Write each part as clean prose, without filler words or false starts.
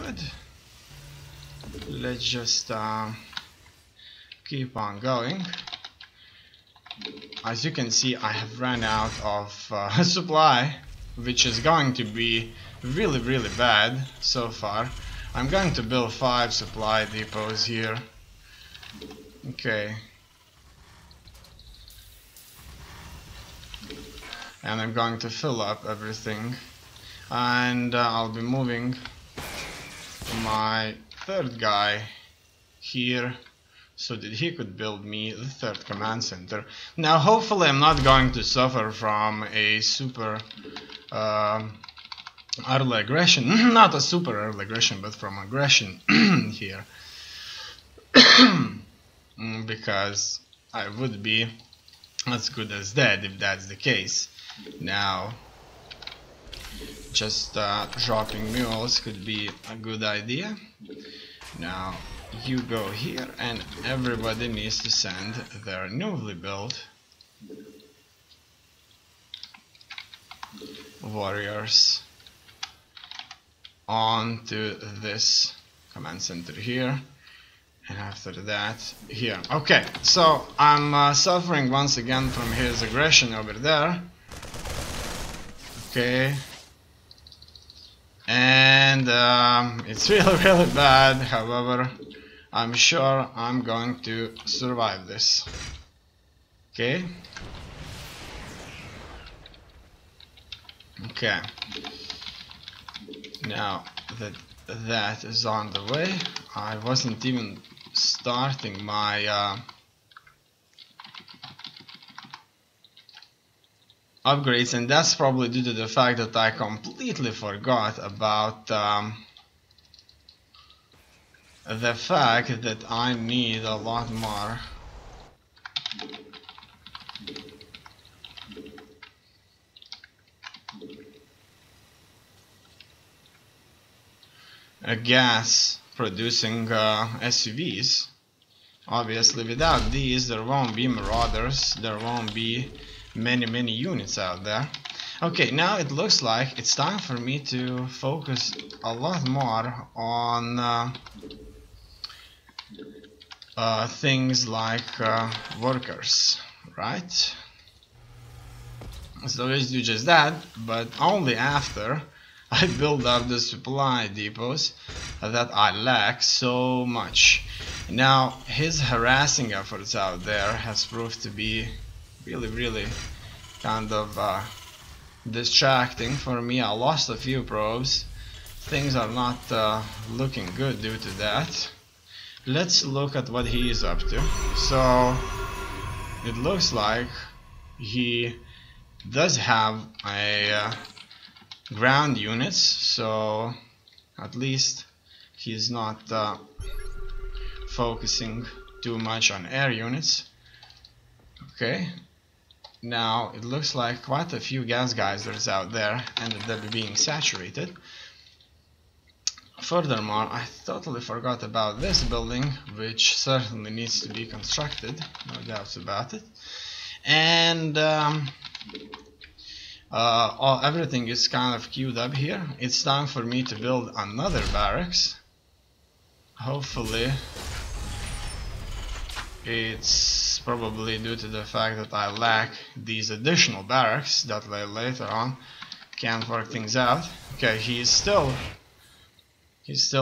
good. Let's just keep on going. As you can see, I have run out of supply, which is going to be really bad so far. I'm going to build 5 supply depots here. Okay. And I'm going to fill up everything. And I'll be moving my 3rd guy here so that he could build me the 3rd command center. Now hopefully I'm not going to suffer from a super early aggression. Not a super early aggression, but from aggression here. Because I would be as good as dead if that's the case. Now just dropping mules could be a good idea. Now you go here, and everybody needs to send their newly built warriors onto this command center here, and after that here. Okay, so I'm suffering once again from his aggression over there. Okay, and it's really bad. However, I'm sure I'm going to survive this. Okay. Okay. Now that that is on the way, I wasn't even starting my upgrades, and that's probably due to the fact that I completely forgot about the fact that I need a lot more gas producing SUVs. Obviously without these there won't be marauders, there won't be many units out there. Okay, now it looks like it's time for me to focus a lot more on things like workers, right? So let's do just that, but only after I build up the supply depots that I lack so much. Now his harassing efforts out there has proved to be really kind of distracting for me. I lost a few probes. Things are not looking good due to that. Let's look at what he is up to. So it looks like he does have a ground units, so at least he's not focusing too much on air units. Okay, now it looks like quite a few gas geysers out there ended up being saturated. Furthermore, I totally forgot about this building, which certainly needs to be constructed, no doubts about it. And everything is kind of queued up here. It's time for me to build another barracks. Hopefully it's probably due to the fact that I lack these additional barracks that later on can't work things out. Okay, he's still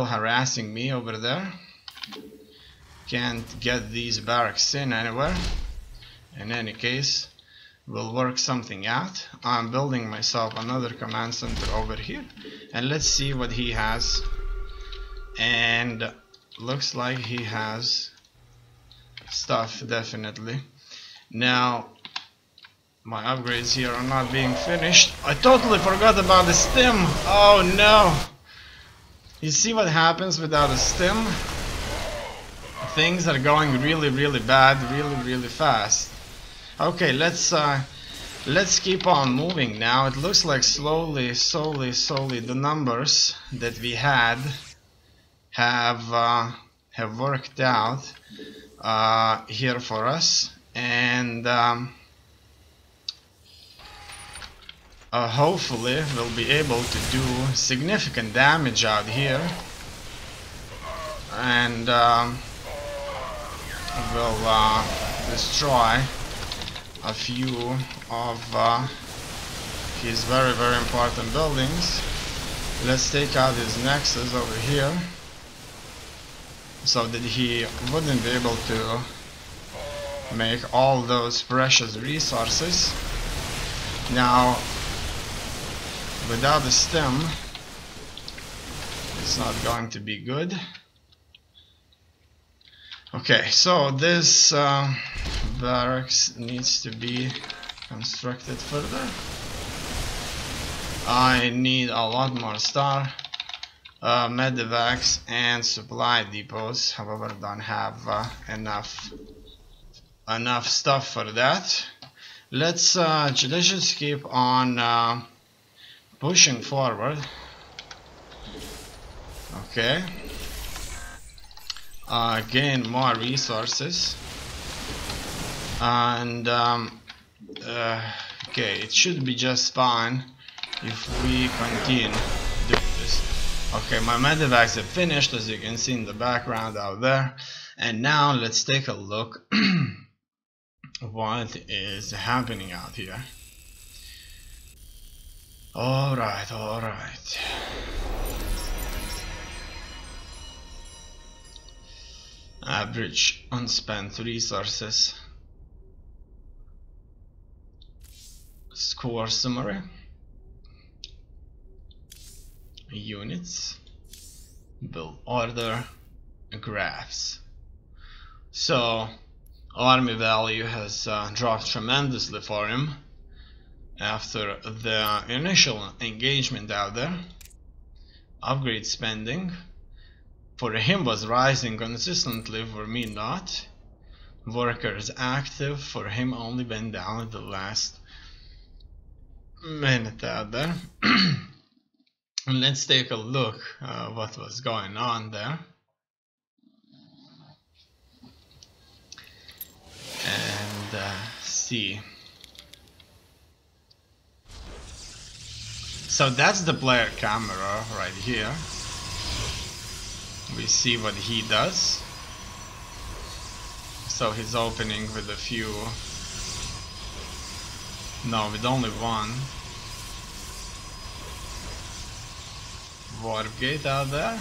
harassing me over there. Can't get these barracks in anywhere. In any case, we'll work something out. I'm building myself another command center over here, and let's see what he has. And looks like he has stuff, definitely. Now my upgrades here are not being finished. I totally forgot about the stim. Oh no! You see what happens without a stim? Things are going really bad, really fast. Okay, let's keep on moving now. It looks like slowly the numbers that we had have worked out here for us, and hopefully we'll be able to do significant damage out here and will destroy a few of his very important buildings. Let's take out his nexus over here so that he wouldn't be able to make all those precious resources. Now, without the stem, it's not going to be good. Okay, so this barracks needs to be constructed further. I need a lot more medevacs and supply depots. However, I don't have enough stuff for that. Let's just keep on pushing forward. Okay. Gain more resources, and okay, it should be just fine if we continue doing this. Okay, my medevacs have finished, as you can see in the background out there, and now let's take a look what is happening out here. Alright. Average unspent resources. Score summary. Units. Build order. Graphs. So, army value has dropped tremendously for him after the initial engagement out there. Upgrade spending for him was rising consistently, for me not. Workers active for him only went down at the last minute out there. Let's take a look what was going on there. And see. So that's the player camera right here. We see what he does. So he's opening with a few, no, with only one warp gate out there,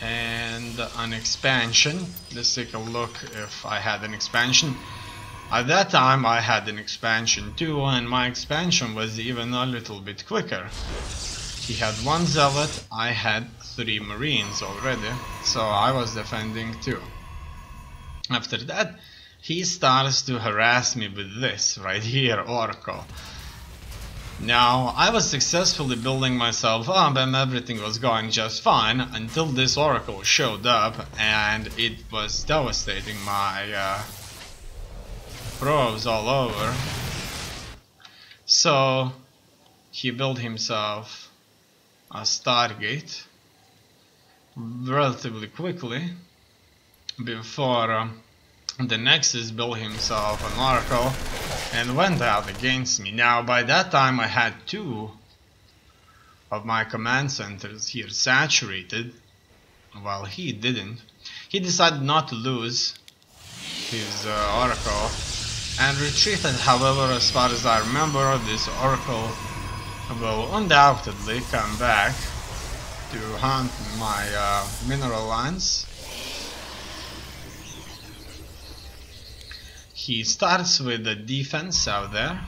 and an expansion. Let's take a look if I had an expansion. At that time I had an expansion too, and my expansion was even a little bit quicker. He had one zealot, I had 3 marines already, so I was defending too. After that, he starts to harass me with this right here, Oracle. Now, I was successfully building myself up and everything was going just fine until this Oracle showed up, and it was devastating my probes all over. So he built himself a Stargate relatively quickly before the Nexus built himself an Oracle and went out against me. Now by that time I had 2 of my command centers here saturated, while he didn't. He decided not to lose his Oracle and retreated. However, as far as I remember, this Oracle will undoubtedly come back to hunt my mineral lines. He starts with the defense out there,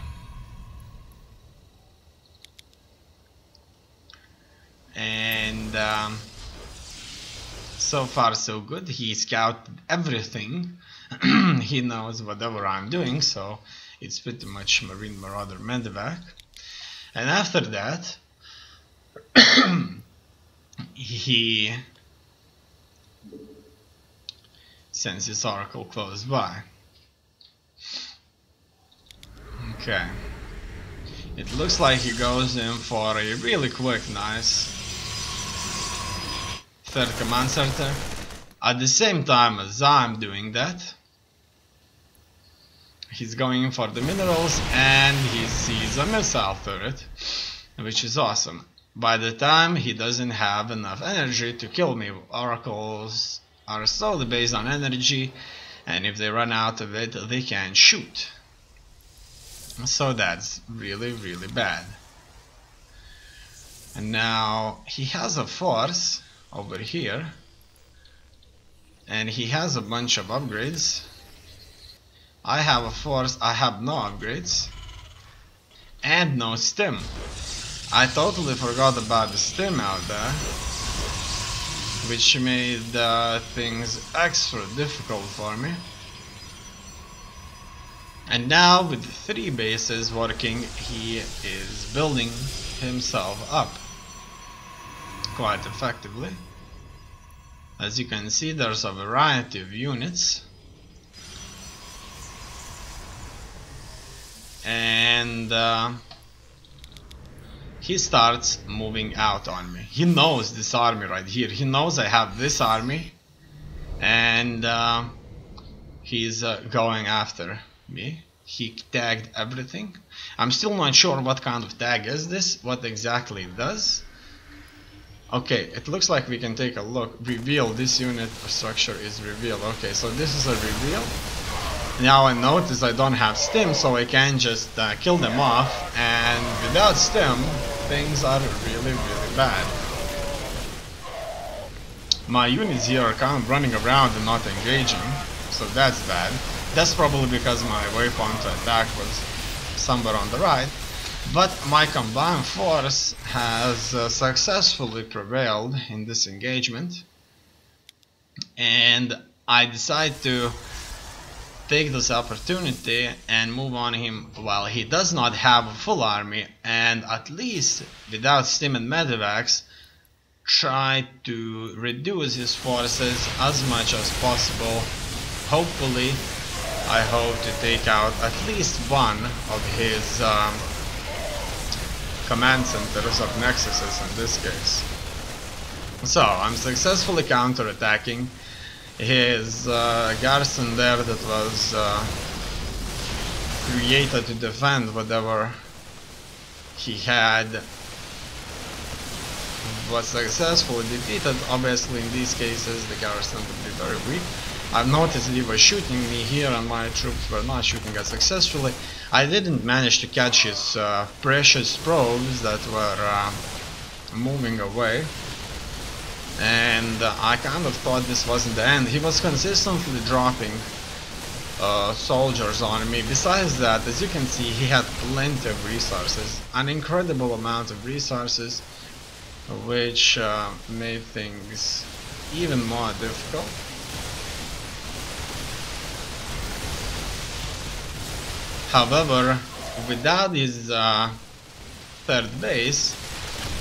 and so far so good. He scouted everything. He knows whatever I'm doing, so it's pretty much Marine Marauder Medevac. And after that, he sends his Oracle close by. Okay. It looks like he goes in for a really quick, nice 3rd command center. At the same time as I'm doing that, he's going in for the minerals and he sees a missile turret, which is awesome. by the time he doesn't have enough energy to kill me. Oracles are solely based on energy, and if they run out of it, they can't shoot. So that's really, really bad. And now he has a force over here, and he has a bunch of upgrades. I have a force, I have no upgrades, and no stim. I totally forgot about the stim out there, which made things extra difficult for me. And now with 3 bases working, he is building himself up quite effectively. As you can see, there's a variety of units, and he starts moving out on me. He knows this army right here. He knows I have this army, and he's going after me. He tagged everything. I'm still not sure what kind of tag is this, what exactly it does. Okay, it looks like we can take a look. Reveal, this unit structure is revealed. Okay, so this is a reveal. Now I notice I don't have stim, so I can just kill them off, and without stim, things are really, really bad. My units here are kind of running around and not engaging, so that's bad. That's probably because my waypoint to attack was somewhere on the right, but my combined force has successfully prevailed in this engagement, and I decide to take this opportunity and move on him while he does not have a full army, and at least without stim and medevacs try to reduce his forces as much as possible. Hopefully, I hope to take out at least one of his command centers of nexuses in this case. So I'm successfully counter-attacking his garrison there that was created to defend whatever he had was successfully defeated. Obviously in these cases the garrison would be very weak. I've noticed he was shooting me here and my troops were not shooting as successfully. I didn't manage to catch his precious probes that were moving away, and I kind of thought this wasn't the end. He was consistently dropping soldiers on me. Besides that, as you can see, he had plenty of resources, an incredible amount of resources, which made things even more difficult. However, without his third base,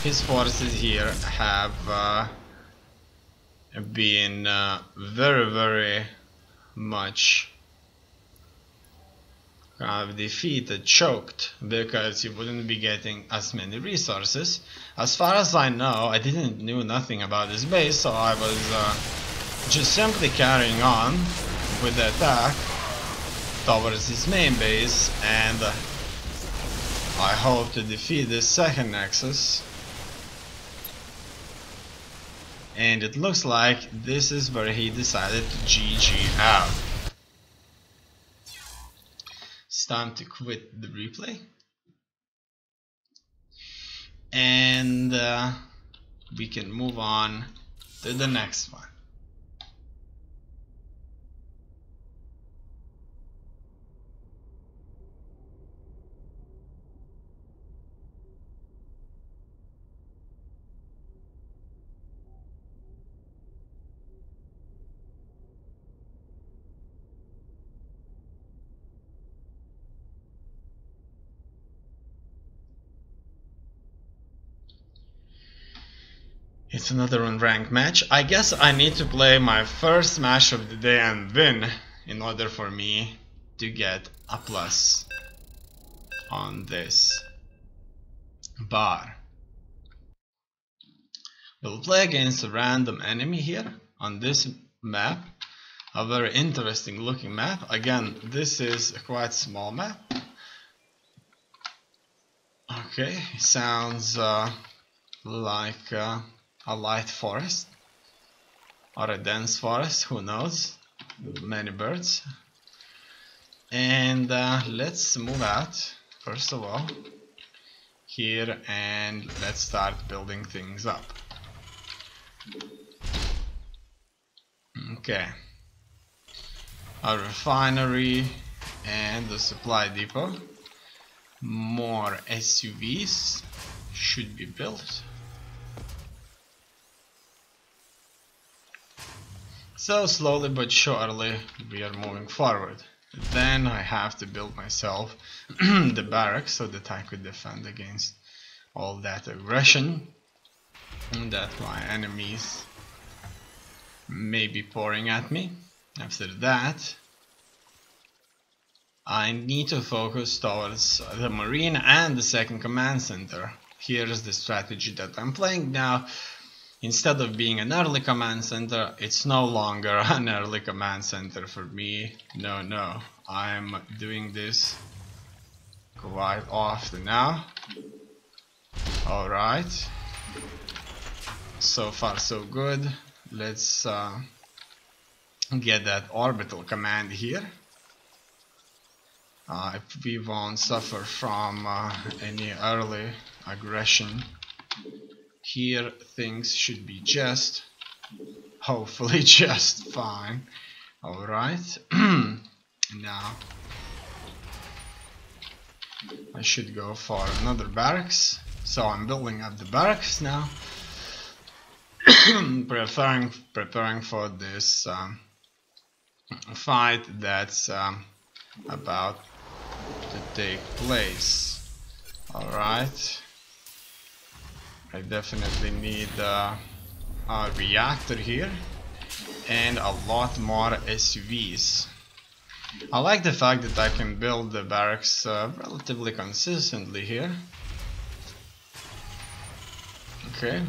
his forces here have been very, very much defeated, choked, because you wouldn't be getting as many resources. As far as I know, I didn't know nothing about this base, so I was just simply carrying on with the attack towards his main base, and I hope to defeat this second nexus. And it looks like this is where he decided to GG out. It's time to quit the replay. And we can move on to the next one. It's another unranked match. I guess I need to play my first match of the day and win in order for me to get a plus on this bar. We'll play against a random enemy here on this map. A very interesting looking map. Again, this is a quite small map. Okay, sounds like a light forest or a dense forest, who knows, many birds. And let's move out first of all here, and let's start building things up. Okay, a refinery and a supply depot. More SUVs should be built. So slowly but surely we are moving forward. Then I have to build myself the barracks so that I could defend against all that aggression that my enemies may be pouring at me. After that, I need to focus towards the marine and the second command center. Here's the strategy that I'm playing now. Instead of being an early command center, it's no longer an early command center for me. No, I'm doing this quite often now. Alright, so far so good. Let's get that orbital command here. If we won't suffer from any early aggression here, things should be just, hopefully just fine. Alright, now I should go for another barracks. So I'm building up the barracks now, preparing for this fight that's about to take place. Alright, I definitely need a reactor here and a lot more SUVs. I like the fact that I can build the barracks relatively consistently here. Okay,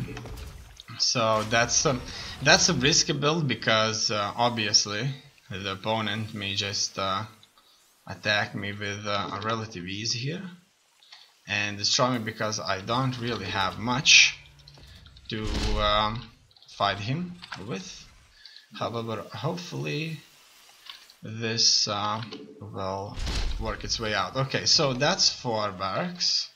so that's a risky build because obviously the opponent may just attack me with a relative ease here and destroy me because I don't really have much to fight him with. However, hopefully this will work its way out. Okay, so that's 4 barracks,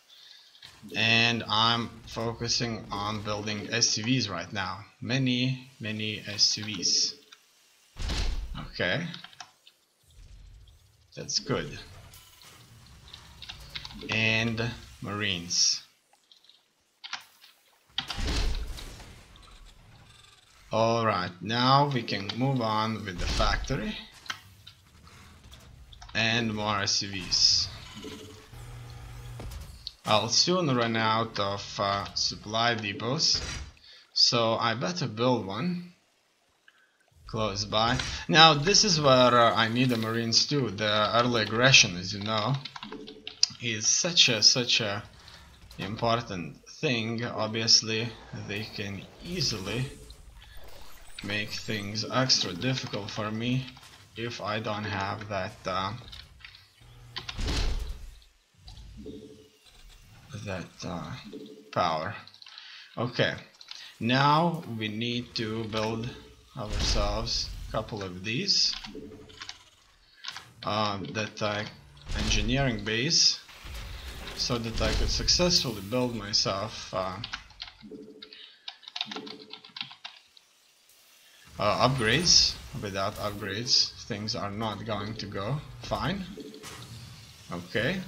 and I'm focusing on building SUVs right now. Many SUVs. Okay, that's good. And Marines. Alright, now we can move on with the factory and more SUVs. I'll soon run out of supply depots, so I better build one close by. Now this is where I need the Marines too. The early aggression, as you know, is such a important thing. Obviously they can easily make things extra difficult for me if I don't have that power. Okay, now we need to build ourselves a couple of these that engineering base, so that I could successfully build myself upgrades. Without upgrades, things are not going to go fine. Okay.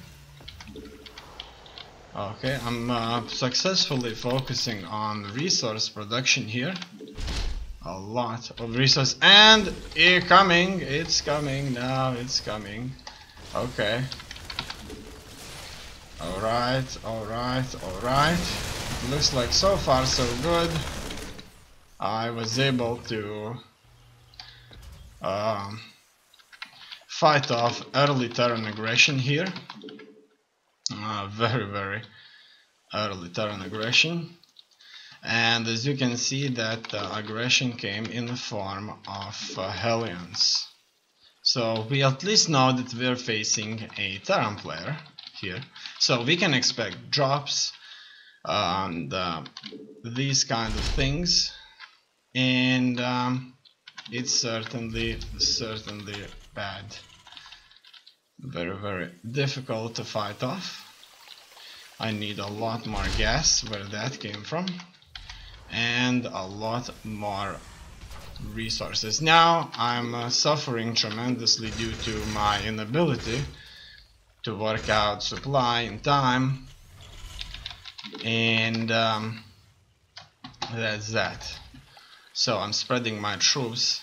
Okay, I'm successfully focusing on resource production here. A lot of resource, and it's coming now, it's coming. Okay. Alright. It looks like so far so good. I was able to fight off early Terran aggression here. Very early Terran aggression. And as you can see, that aggression came in the form of Hellions. So we at least know that we're facing a Terran player here. So we can expect drops, and these kind of things, and it's certainly bad, very difficult to fight off. I need a lot more gas, where that came from, and a lot more resources. Now I'm suffering tremendously due to my inability to work out supply in time, and that's that. So I'm spreading my troops